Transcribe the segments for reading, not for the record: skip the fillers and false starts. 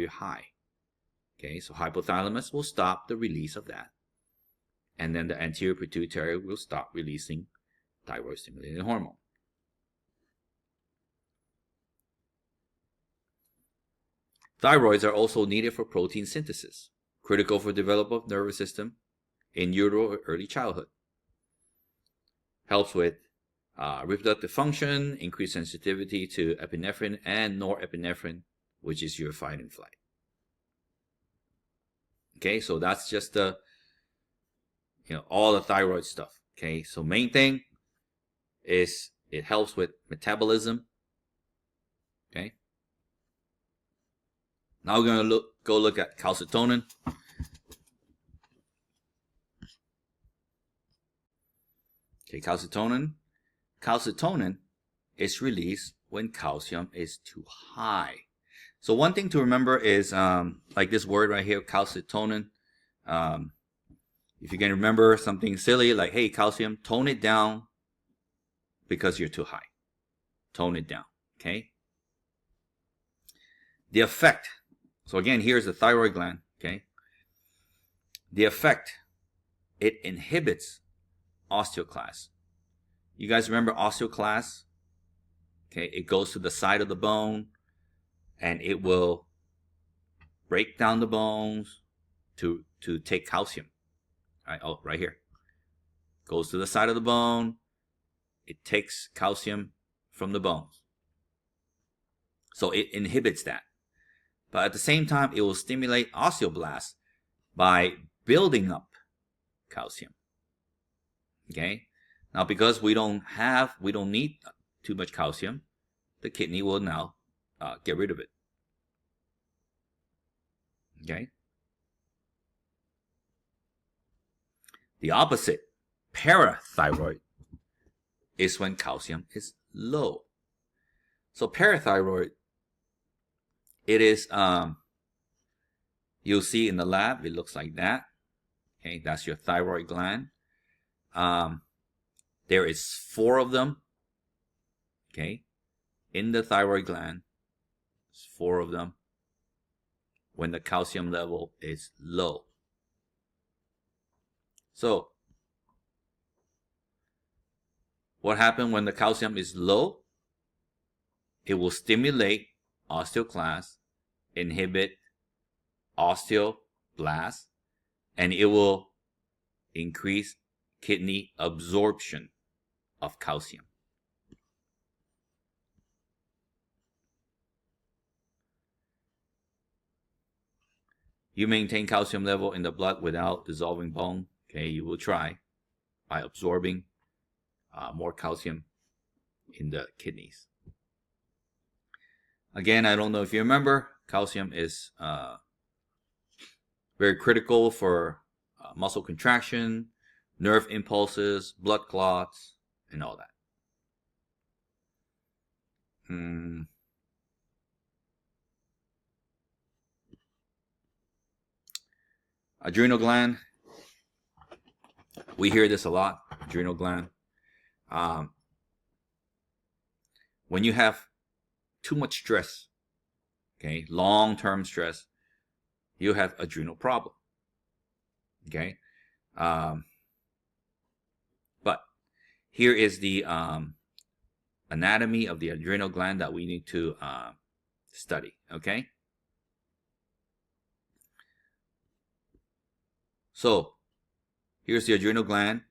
you're high. Okay, so hypothalamus will stop the release of that. And then the anterior pituitary will stop releasing thyroid stimulating hormone. Thyroids are also needed for protein synthesis, critical for development of nervous system in utero or early childhood. Helps with reproductive function, increased sensitivity to epinephrine and norepinephrine, which is your fight and flight. Okay, so that's just the, all the thyroid stuff. Okay, so main thing is it helps with metabolism. Okay. Now we're going to go look at calcitonin. Okay, calcitonin. Calcitonin is released when calcium is too high. So one thing to remember is like this word right here, calcitonin. If you can remember something silly like, hey, calcium, tone it down because you're too high. Tone it down, okay? The effect. So again, here's the thyroid gland, okay? The effect, it inhibits osteoclast. You guys remember osteoclast? Okay, it goes to the side of the bone and it will break down the bones to take calcium. All right, oh, right here. Goes to the side of the bone. It takes calcium from the bones. So it inhibits that. But at the same time, it will stimulate osteoblasts by building up calcium. Okay? Now, because we don't need too much calcium, the kidney will now get rid of it. Okay? The opposite, parathyroid, is when calcium is low. So parathyroid, it is, you'll see in the lab, it looks like that. Okay, that's your thyroid gland. There is 4 of them. Okay, in the thyroid gland, there's 4 of them when the calcium level is low. So, what happens when the calcium is low? It will stimulate osteoclast, inhibit osteoblast, and it will increase kidney absorption of calcium. You maintain calcium level in the blood without dissolving bone. Okay, you will try by absorbing more calcium in the kidneys. Again, I don't know if you remember, calcium is very critical for muscle contraction, nerve impulses, blood clots, and all that. Adrenal gland. We hear this a lot, adrenal gland. When you have too much stress, okay, long-term stress, you have adrenal problem. Okay, but here is the anatomy of the adrenal gland that we need to study. Okay, so here's the adrenal gland.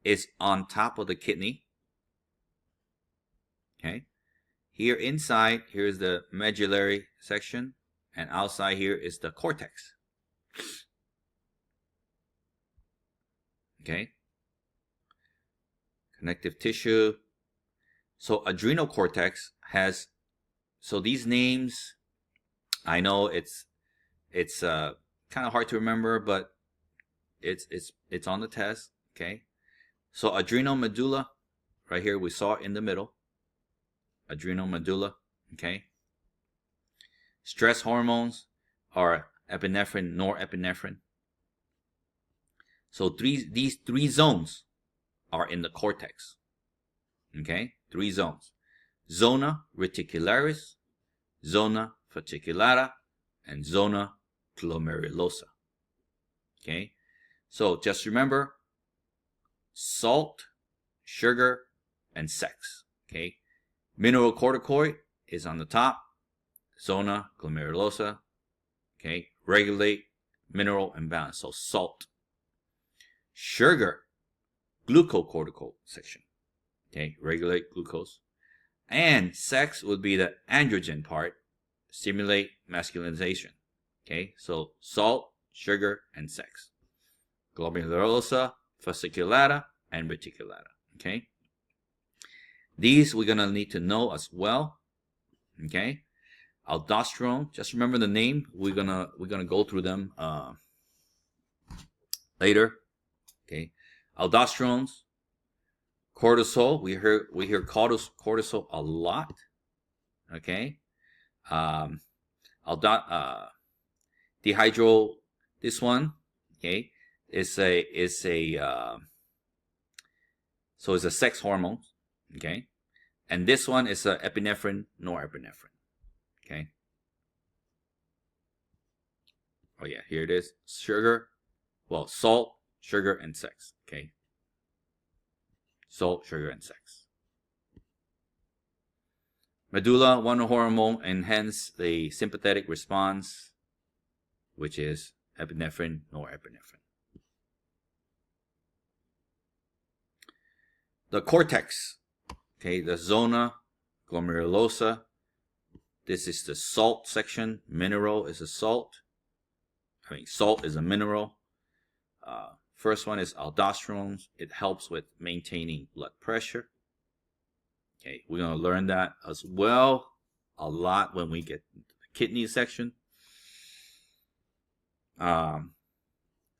It's on top of the kidney. Okay. Here inside, here's the medullary section, and outside here is the cortex. Okay. Connective tissue. So adrenal cortex has, so these names, I know it's kind of hard to remember, but it's on the test. Okay. So adrenal medulla, right here, we saw it in the middle. Adrenal medulla, okay. Stress hormones are epinephrine, norepinephrine. So these 3 zones are in the cortex, okay. 3 zones: zona reticularis, zona fasciculata, and zona glomerulosa. Okay, so just remember salt, sugar, and sex. Okay, mineralocorticoid is on the top, zona glomerulosa. Okay, regulate mineral imbalance. So salt, sugar, glucocorticoid section. Okay, regulate glucose. And sex would be the androgen part, stimulate masculinization. Okay, so salt, sugar, and sex. Glomerulosa, fasciculata, and reticulata. Okay, these we're gonna need to know as well. Okay, aldosterone. Just remember the name. We're gonna go through them later. Okay, aldosterones, cortisol. We hear cortisol a lot. Okay, dehydro. This one, okay, is a so it's a sex hormone. Okay, and this one is a epinephrine, norepinephrine. Okay. Oh yeah, here it is. Sugar, well, salt, sugar, and sex. Okay. Salt, sugar, and sex. Medulla, one hormone, and hence the sympathetic response, which is epinephrine, norepinephrine. The cortex, okay, the zona glomerulosa. This is the salt section. Mineral is a salt. Salt is a mineral. First one is aldosterone. It helps with maintaining blood pressure. Okay, we're going to learn that as well a lot when we get into the kidney section.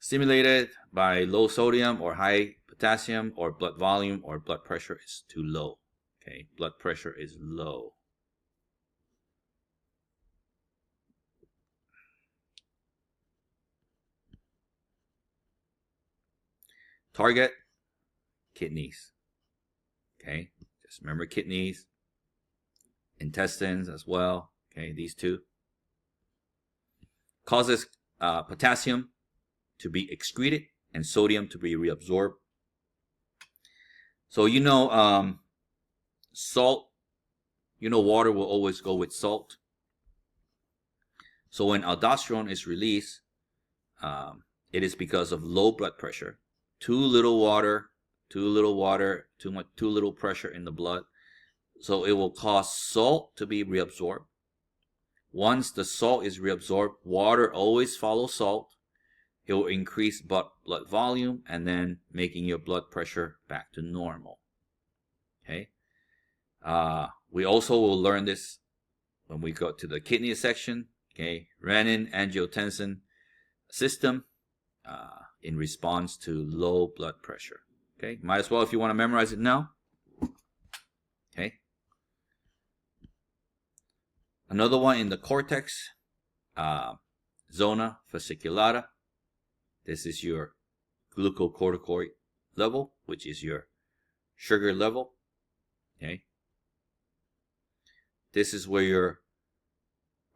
Stimulated by low sodium or high potassium, or blood volume or blood pressure is too low. Okay, blood pressure is low. Target, kidneys. Okay, just remember kidneys, intestines as well. Okay, these two. Causes potassium to be excreted and sodium to be reabsorbed. So salt, water will always go with salt. So when aldosterone is released, it is because of low blood pressure. Too little water, too little pressure in the blood. So it will cause salt to be reabsorbed. Once the salt is reabsorbed, water always follows salt. It will increase blood volume and then making your blood pressure back to normal. Okay. We also will learn this when we go to the kidney section. Okay. Renin-angiotensin system in response to low blood pressure. Okay. Might as well if you want to memorize it now. Okay. Another one in the cortex, zona fasciculata. This is your glucocorticoid level, which is your sugar level. Okay. This is where your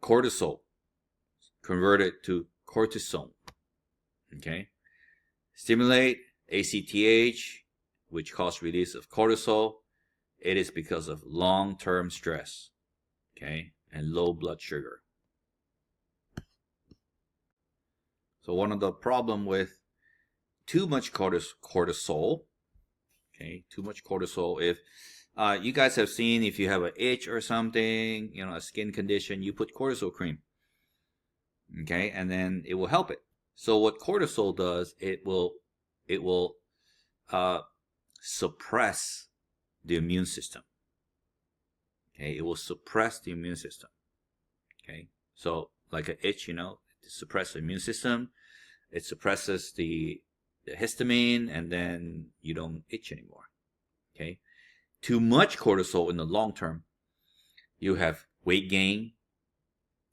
cortisol converted to cortisone. Okay. Stimulate ACTH, which causes release of cortisol. It is because of long-term stress. Okay. And low blood sugar. So one of the problem with too much cortisol, okay, too much cortisol, if you guys have seen, if you have an itch or something, a skin condition, you put cortisol cream, okay, and then it will help it. So what cortisol does, it will suppress the immune system. Okay, it will suppress the immune system. Okay, so like an itch, it suppresses the immune system. It suppresses the histamine, and then you don't itch anymore. Okay, too much cortisol in the long term, you have weight gain.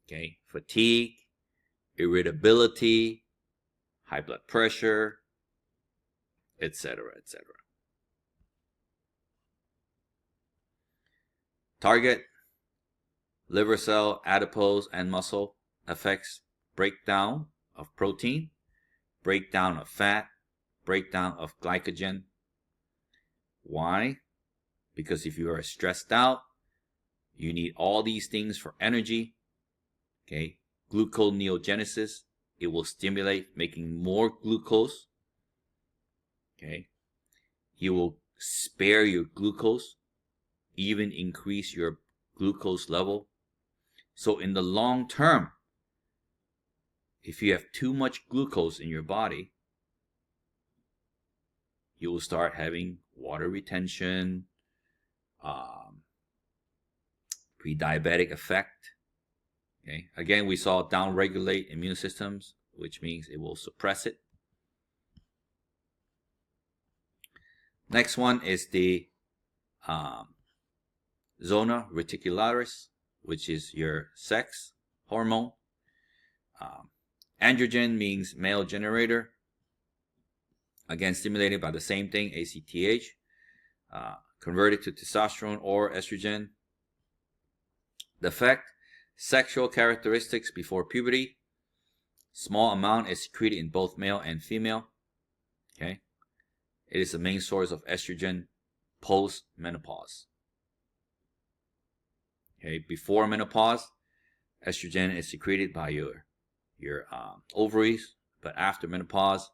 Okay, fatigue, irritability, high blood pressure, etc., etc. Target, liver cell, adipose, and muscle. affects breakdown of protein, breakdown of fat, breakdown of glycogen. Why? Because if you are stressed out, you need all these things for energy. Okay, gluconeogenesis, it will stimulate making more glucose. Okay, you will spare your glucose, even increase your glucose level. So in the long term, if you have too much glucose in your body, you will start having water retention, pre-diabetic effect. Okay, again, we saw downregulate immune systems, which means it will suppress it. Next one is the zona reticularis, which is your sex hormone. Androgen means male generator. Again, stimulated by the same thing, ACTH. Converted to testosterone or estrogen. The effect, sexual characteristics before puberty. Small amount is secreted in both male and female. Okay. It is the main source of estrogen post-menopause. Okay, before menopause, estrogen is secreted by your ovaries, but after menopause,